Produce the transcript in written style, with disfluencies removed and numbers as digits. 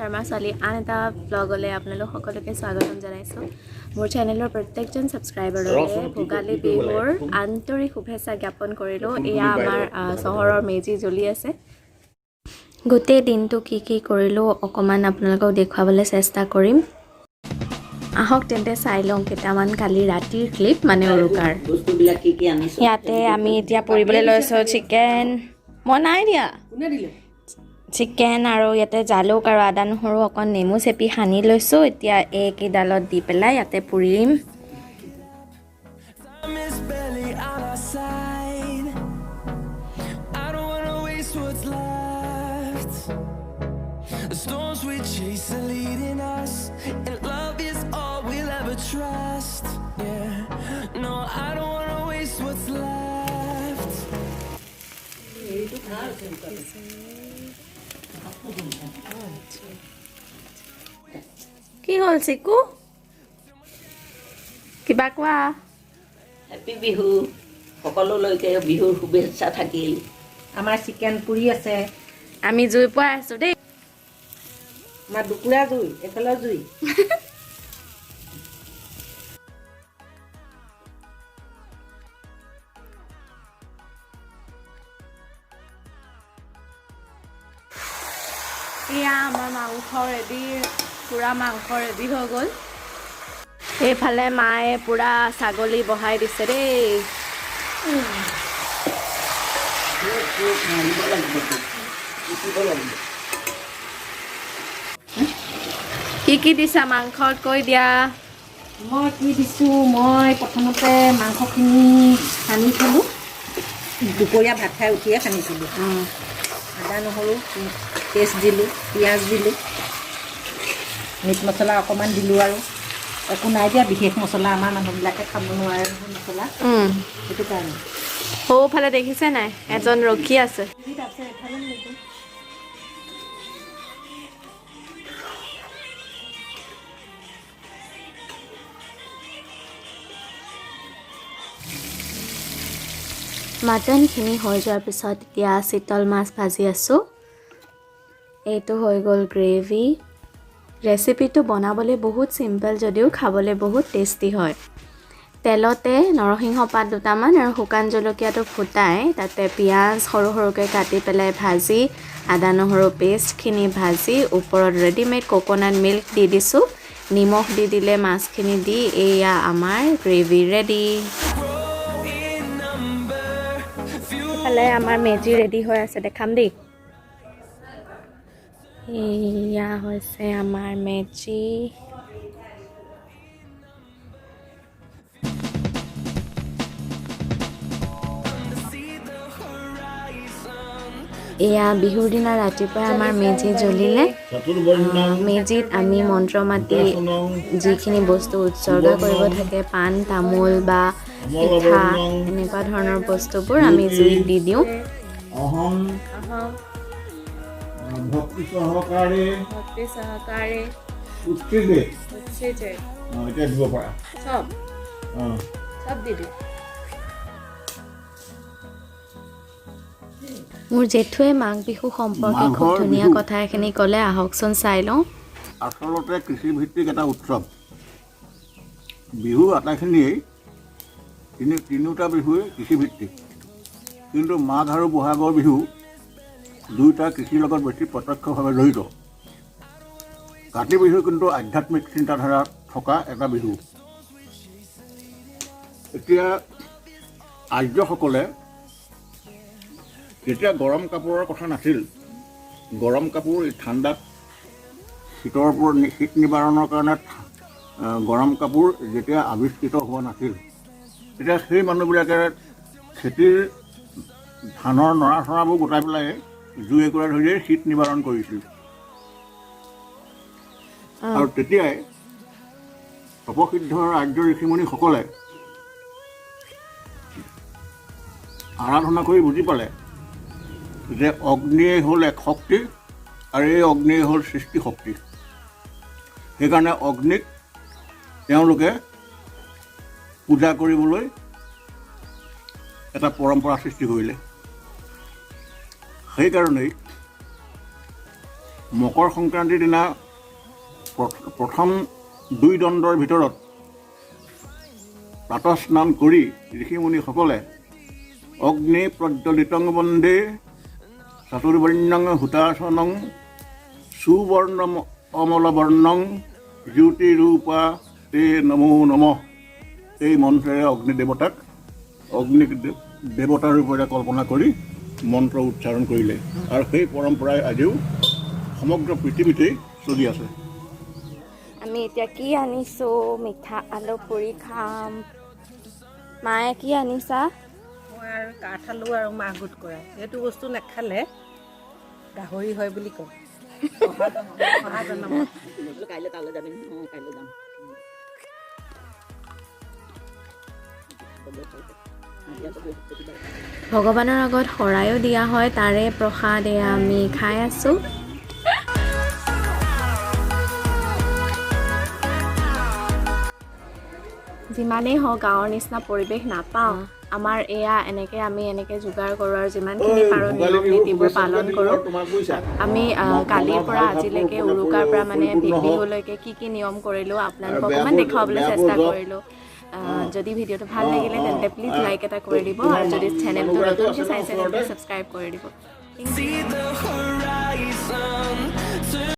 শৰ্মা ছোৱালী আন এটা ব্লগলৈ আপোনালোক সকলোকে স্বাগতম জনাইছোঁ মোৰ চেনেলৰ প্ৰত্যেকজন ছাবস্ক্ৰাইবাৰলৈ ভোগালী বিহুৰ আন্তৰিক শুভেচ্ছা জ্ঞাপন কৰিলোঁ এয়া আমাৰ চহৰৰ মেজি জ্বলি আছে গোটেই দিনটো কি কৰিলোঁ অকণমান আপোনালোকক দেখুৱাবলৈ চেষ্টা কৰিম আহক তেন্তে চাই লওঁ কেইটামান কালি ৰাতিৰ ক্লিপ মানে উৰুকাৰ ইয়াতে আমি এতিয়া পৰিবলৈ লৈছোঁ চিকেন মই নাই দিয়া চিকেন আৰু ইয়াতে জালুক আৰু আদা নহৰু অকণ নেমু চেপি সানি লৈছোঁ এতিয়া এইকেইডালত দি পেলাই ইয়াতে পুৰিম কি হ'ল চিকু কিবা কোৱা হেপী বিহু সকলোলৈকে বিহুৰ শুভেচ্ছা থাকিল আমাৰ চিকেন পুৰি আছে আমি জুই পোৱা আছো দেই আমাৰ দুকুৰা জুই এফালৰ জুই এয়া আমাৰ মাংস ৰেডি পুৰা মাংস ৰেডি হৈ গ'ল এইফালে মায়ে পুৰা ছাগলী বহাই দিছে দেই কি দিছা মাংসত কৈ দিয়া মই কি দিছোঁ মই প্ৰথমতে মাংসখিনি সানি থলোঁ দুপৰীয়া ভাত খাই উঠিয়ে সানিছিলোঁ আদা নহৰু পেষ্ট দিলোঁ পিঁয়াজ দিলোঁ মিট মছলা অকণমান দিলোঁ আৰু একো নাই দিয়া বিশেষ মছলা আমাৰ মানুহবিলাকে খাব নোৱাৰে মছলা সেইটো কাৰণে সৌফালে দেখিছে নাই এজন ৰখি আছে মাটনখিনি হৈ যোৱাৰ পিছত এতিয়া চিতল মাছ ভাজি আছোঁ এইটো হৈ গ'ল গ্ৰেভি ৰেচিপিটো বনাবলৈ বহুত চিম্পল যদিও খাবলৈ বহুত টেষ্টি হয় তেলতে নৰসিংহ পাত দুটামান আৰু শুকান জলকীয়াটো ফুটাই তাতে পিঁয়াজ সৰু সৰুকৈ কাটি পেলাই ভাজি আদা নহৰু পেষ্টখিনি ভাজি ওপৰত ৰেডিমেড কোকোনাট মিল্ক দি দিছোঁ নিমখ দি দিলে মাছখিনি দি এয়া আমাৰ গ্ৰেভি ৰেডি ইফালে আমাৰ মেজি ৰেডি হৈ আছে দেখাম দেই এয়া হৈছে আমাৰ মেজি এয়া বিহুৰ দিনা ৰাতিপুৱাই আমাৰ মেজি জ্বলিলে মেজিত আমি মন্ত্ৰ মাতি যিখিনি বস্তু উৎসৰ্গা কৰিব থাকে পাণ তামোল বা পিঠা এনেকুৱা ধৰণৰ বস্তুবোৰ আমি জুইত দি দিওঁ ভক্তি সহকাৰে এতিয়া দিব পাৰা চব দি দিওঁ মোৰ জেঠুৱে মাঘ বিহু সম্পৰ্কে খুব ধুনীয়া কথা এখিনি ক'লে আহকচোন চাই লওঁ আচলতে কৃষিভিত্তিক এটা উৎসৱ বিহু আটাইখিনিয়েই তিনিওটা বিহুৱে কৃষিভিত্তিক কিন্তু মাঘ আৰু বহাগৰ বিহু দুয়োটা কৃষিৰ লগত বেছি প্ৰত্যক্ষভাৱে জড়িত কাতি বিহু কিন্তু আধ্যাত্মিক চিন্তাধাৰা থকা এটা বিহু এতিয়া আৰ্যসকলে যেতিয়া গৰম কাপোৰৰ কথা নাছিল গৰম কাপোৰ ঠাণ্ডাত শীতৰ পৰা শীত নিবাৰণৰ কাৰণে গৰম কাপোৰ যেতিয়া আৱিষ্কৃত হোৱা নাছিল তেতিয়া সেই মানুহবিলাকে খেতিৰ ধানৰ নৰা চৰাবোৰ গোটাই পেলাই জুই একুৰা ধৰিয়ে শীত নিবাৰণ কৰিছিল আৰু তেতিয়াই তপসিদ্ধ আৰ্য ঋষিমুনিসকলে আৰাধনা কৰি বুজি পালে যে অগ্নিয়ে হ'ল এক শক্তি আৰু এই অগ্নিয়ে হ'ল সৃষ্টি শক্তি সেইকাৰণে অগ্নিক তেওঁলোকে পূজা কৰিবলৈ এটা পৰম্পৰা সৃষ্টি কৰিলে সেইকাৰণেই মকৰ সংক্ৰান্তিৰ দিনা প্ৰথম 2 দণ্ডৰ ভিতৰত প্ৰাতঃ স্নান কৰি ঋষিমুনিসকলে অগ্নি প্ৰজ্বলিতং বন্দে চতুৰ্বৰ্ণং হুতাসনং সুবৰ্ণম অমলবৰ্ণং জ্যোতিৰূপা তে নমো নমঃ এই মন্ত্ৰেৰে অগ্নিদেৱতাক দেৱতাৰ ৰূপেৰে কল্পনা কৰি মন্ত্ৰ উচ্চাৰণ কৰিলে আৰু সেই পৰম্পৰাই আজিও সমগ্ৰ পৃথিৱীতেই চলি আছে। আমি এতিয়া কি আনিছোঁ? মিঠা আলু পুৰি খাম। মায়ে কি আনিছা? মই আৰু কাঠ আলু আৰু মাহ গোট কৰা এইটো বস্তু নাখালে গাহৰি হয় বুলি কয়। অহা জনমত কাইলৈ তালৈ যাবি? অঁ কাইলৈ যাম। ভগৱানৰ আগত শৰাইও দিয়া হয়, তাৰে প্ৰসাদ এয়া আমি খাই আছোঁ। যিমানেই হওক গাঁৱৰ নিচিনা পৰিৱেশ নাপাওঁ। আমাৰ এয়া আমি এনেকৈ যোগাৰ কৰোঁ আৰু যিমানখিনি পাৰোঁ নিয়ম নীতিবোৰ পালন কৰোঁ। আমি কালিৰ পৰা আজিলৈকে উৰুকাৰ পৰা মানে বিহুলৈকে কি নিয়ম কৰিলোঁ আপোনালোকক অকণমান দেখুৱাবলৈ চেষ্টা কৰিলোঁ। যদি ভিডিঅ'টো ভাল লাগিলে তেন্তে প্লিজ লাইক এটা কৰি দিব আৰু যদি চেনেলটো নতুনকৈ চাইছে তেন্তে ছাবস্ক্ৰাইব কৰি দিব।